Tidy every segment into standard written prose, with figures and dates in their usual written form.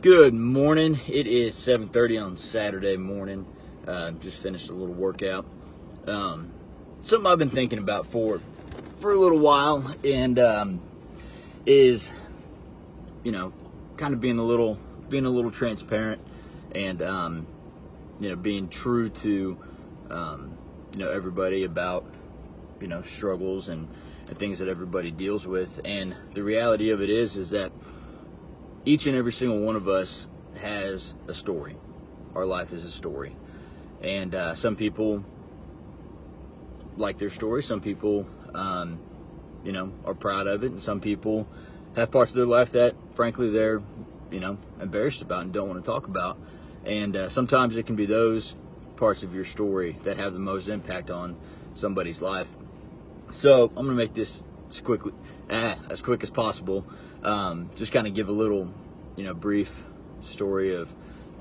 Good morning. It is 7:30 on Saturday morning. Just finished a little workout. Something I've been thinking about for a little while, and is kind of being a little transparent, and being true to everybody about struggles and things that everybody deals with. And the reality of it is that each and every single one of us has a story. Our life is a story. And some people like their story. Some people, are proud of it. And some people have parts of their life that, frankly, they're, embarrassed about and don't want to talk about. And sometimes it can be those parts of your story that have the most impact on somebody's life. So I'm going to make this as quick as possible. Just kind of give a little, brief story of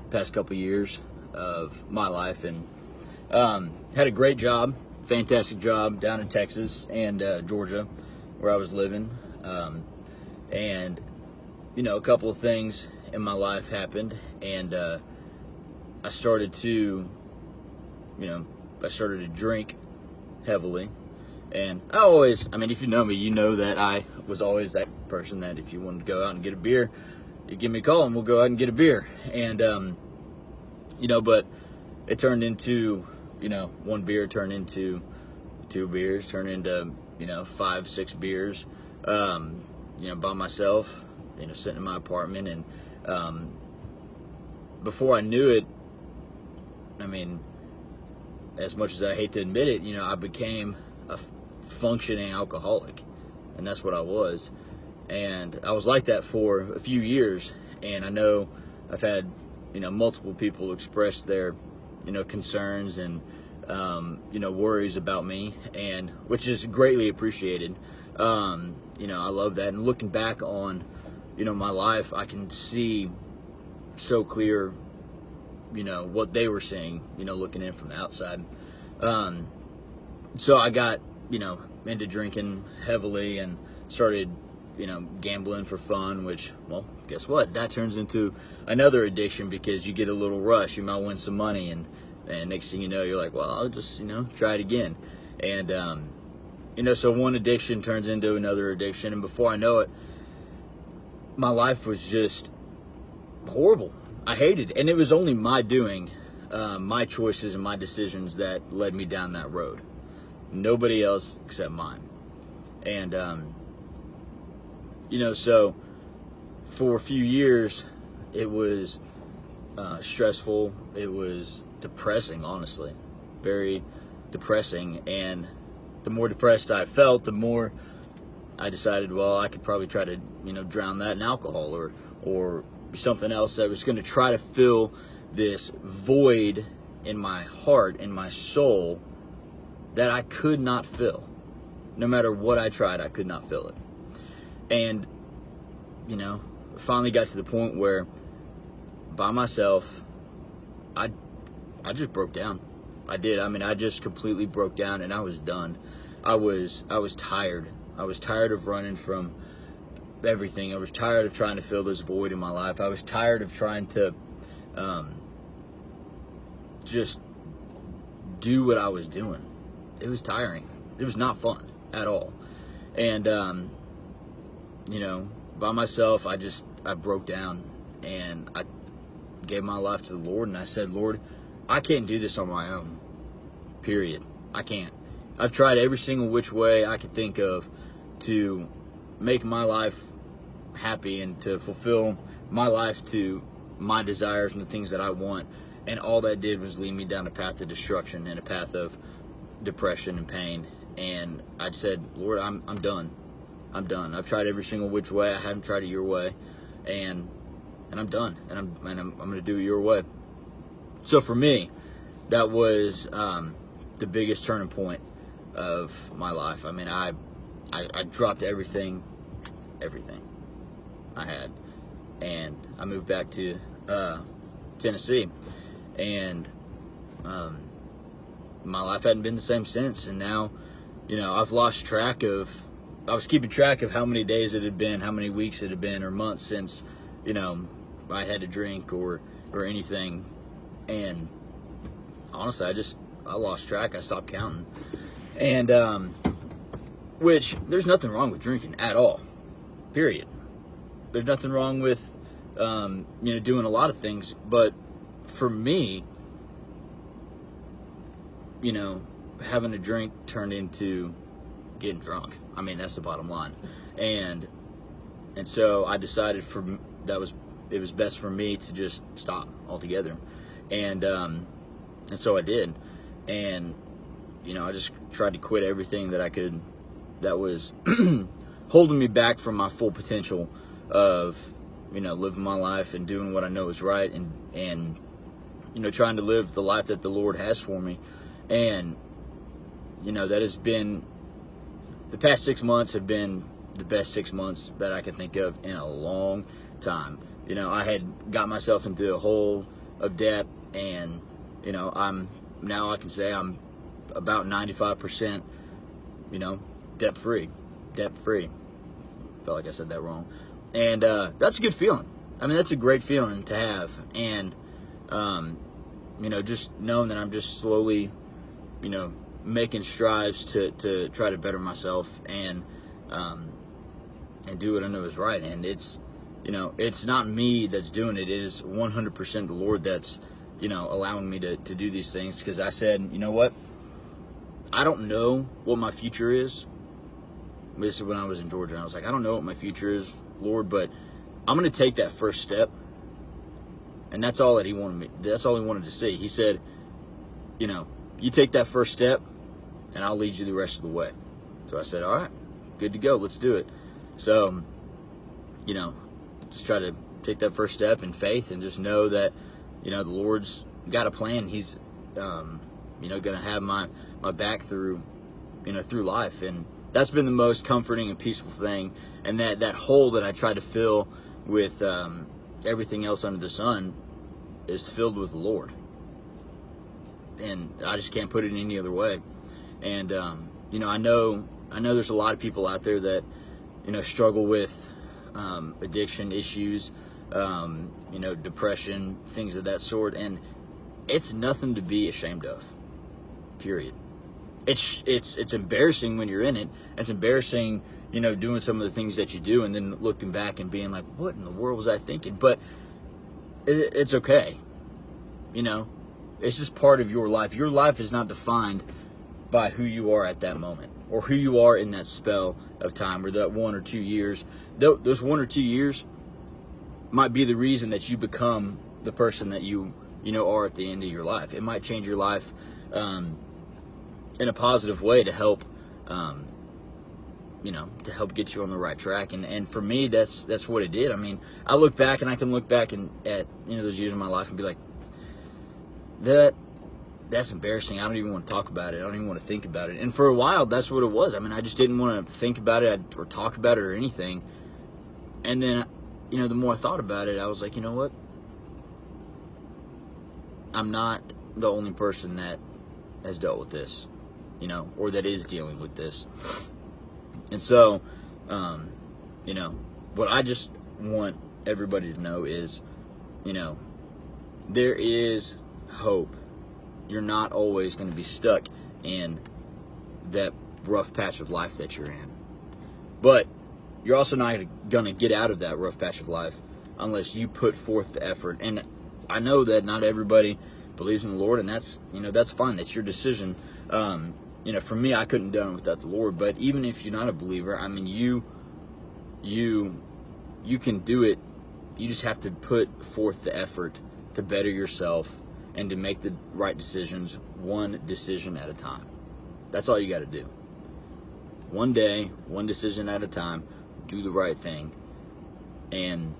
the past couple years of my life, and had a great job, fantastic job down in Texas and Georgia, where I was living. And a couple of things in my life happened, and I started to drink heavily. And if you know me, you know that I was always that person that if you wanted to go out and get a beer, you give me a call and we'll go out and get a beer. And, but it turned into, one beer turned into 2 beers, turned into, 5, 6 beers, by myself, sitting in my apartment. And before I knew it, as much as I hate to admit it, I became a functioning alcoholic, and that's what I was. And I was like that for a few years, and I know I've had multiple people express their concerns and worries about me, and which is greatly appreciated. I love that. And looking back on my life, I can see so clear what they were seeing, looking in from the outside. So I got into drinking heavily and started gambling for fun, which, well, guess what, that turns into another addiction, because you get a little rush, you might win some money, and next thing you know, you're like, well, I'll just try it again. And so one addiction turns into another addiction, and before I know it, my life was just horrible. I hated it, and it was only my doing, my choices and my decisions that led me down that road. Nobody else except mine. And so for a few years, it was stressful. It was depressing, honestly, very depressing. And the more depressed I felt, the more I decided, well, I could probably try to drown that in alcohol or something else that was going to try to fill this void in my heart, in my soul, that I could not fill. No matter what I tried, I could not fill it. And finally got to the point where by myself, I just broke down. I did. I just completely broke down, and I was done. I was tired. I was tired of running from everything. I was tired of trying to fill this void in my life. I was tired of trying to just do what I was doing. It was tiring. It was not fun at all. And by myself, I broke down, and I gave my life to the Lord, and I said, Lord, I can't do this on my own, period. I can't. I've tried every single which way I could think of to make my life happy and to fulfill my life to my desires and the things that I want, and all that did was lead me down a path of destruction and a path of depression and pain. And I said, Lord, I'm done. I'm done. I've tried every single which way. I haven't tried it your way, and I'm done. And I'm going to do it your way. So for me, that was the biggest turning point of my life. I dropped everything I had, and I moved back to Tennessee, and my life hadn't been the same since. And now, I've lost track of, I was keeping track of how many days it had been, how many weeks it had been, or months since, I had a drink or anything. And honestly, I lost track. I stopped counting. And which, there's nothing wrong with drinking at all, period. There's nothing wrong with doing a lot of things, but for me, having a drink turned into getting drunk. I mean, that's the bottom line. And so I decided it was best for me to just stop altogether. And so I did. And I just tried to quit everything that I could that was holding me back from my full potential of living my life and doing what I know is right, and trying to live the life that the Lord has for me. And that has been, the past 6 months have been the best 6 months that I can think of in a long time. I had got myself into a hole of debt, and I can say I'm about 95% debt free. Felt like I said that wrong. And that's a good feeling. I mean, that's a great feeling to have. And just knowing that I'm just slowly making strides to try to better myself and do what I know is right. And it's not me that's doing it. It is 100% the Lord that's allowing me to do these things, because I said, you know what, I don't know what my future is. This is when I was in Georgia. I was like, I don't know what my future is, Lord, but I'm going to take that first step. And that's all that he wanted me. That's all he wanted to see. He said, you take that first step and I'll lead you the rest of the way. So I said, all right, good to go. Let's do it. So, just try to take that first step in faith and just know that, the Lord's got a plan. He's, going to have my back through life. And that's been the most comforting and peaceful thing. And that hole that I tried to fill with everything else under the sun is filled with the Lord. And I just can't put it any other way. And, I know there's a lot of people out there that, struggle with addiction issues, depression, things of that sort. And it's nothing to be ashamed of, period. It's embarrassing when you're in it. It's embarrassing, doing some of the things that you do and then looking back and being like, what in the world was I thinking? But it's okay. It's just part of your life. Your life is not defined by who you are at that moment or who you are in that spell of time or that 1 or 2 years. Those 1 or 2 years might be the reason that you become the person that you are at the end of your life. It might change your life in a positive way to help to help get you on the right track. And for me, that's what it did. I mean, I look back and I can look back at those years of my life and be like, that's embarrassing. I don't even want to talk about it. I don't even want to think about it. And for a while, that's what it was. I mean, I just didn't want to think about it or talk about it or anything. And then, the more I thought about it, I was like, you know what? I'm not the only person that has dealt with this, or that is dealing with this. And so, what I just want everybody to know is, there is hope. You're not always going to be stuck in that rough patch of life that you're in. But you're also not going to get out of that rough patch of life unless you put forth the effort. And I know that not everybody believes in the Lord, and that's fine. That's your decision. For me, I couldn't have done it without the Lord. But even if you're not a believer, I mean, you can do it. You just have to put forth the effort to better yourself and to make the right decisions, one decision at a time. That's all you got to do. One day, one decision at a time, do the right thing. And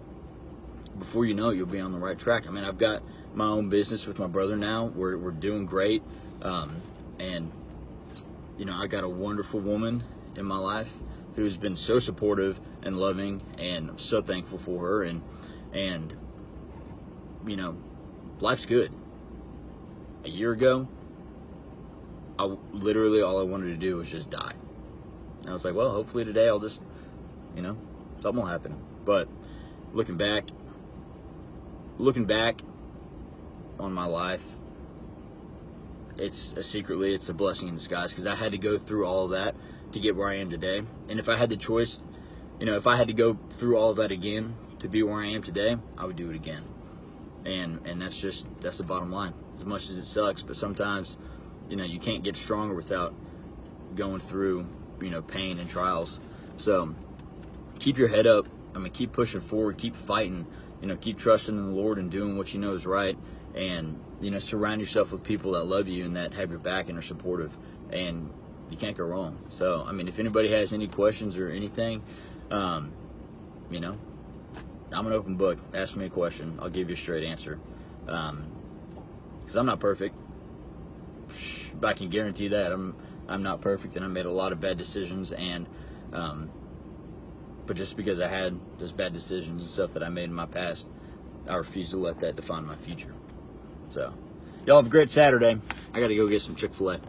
before you know it, you'll be on the right track. I mean, I've got my own business with my brother now. We're doing great. And, I got a wonderful woman in my life who's been so supportive and loving, and I'm so thankful for her. And life's good. A year ago, literally all I wanted to do was just die. And I was like, well, hopefully today I'll just, something will happen. But looking back, looking back on my life, it's a blessing in disguise, because I had to go through all of that to get where I am today. And if I had the choice, if I had to go through all of that again to be where I am today, I would do it again. And that's the bottom line. As much as it sucks, but sometimes, you can't get stronger without going through, pain and trials. So keep your head up. Keep pushing forward, keep fighting, keep trusting in the Lord and doing what you know is right. And, surround yourself with people that love you and that have your back and are supportive. And you can't go wrong. So, if anybody has any questions or anything, I'm an open book. Ask me a question. I'll give you a straight answer. Because I'm not perfect. I can guarantee that. I'm not perfect, and I made a lot of bad decisions. And but just because I had those bad decisions and stuff that I made in my past, I refuse to let that define my future. So, y'all have a great Saturday. I got to go get some Chick-fil-A.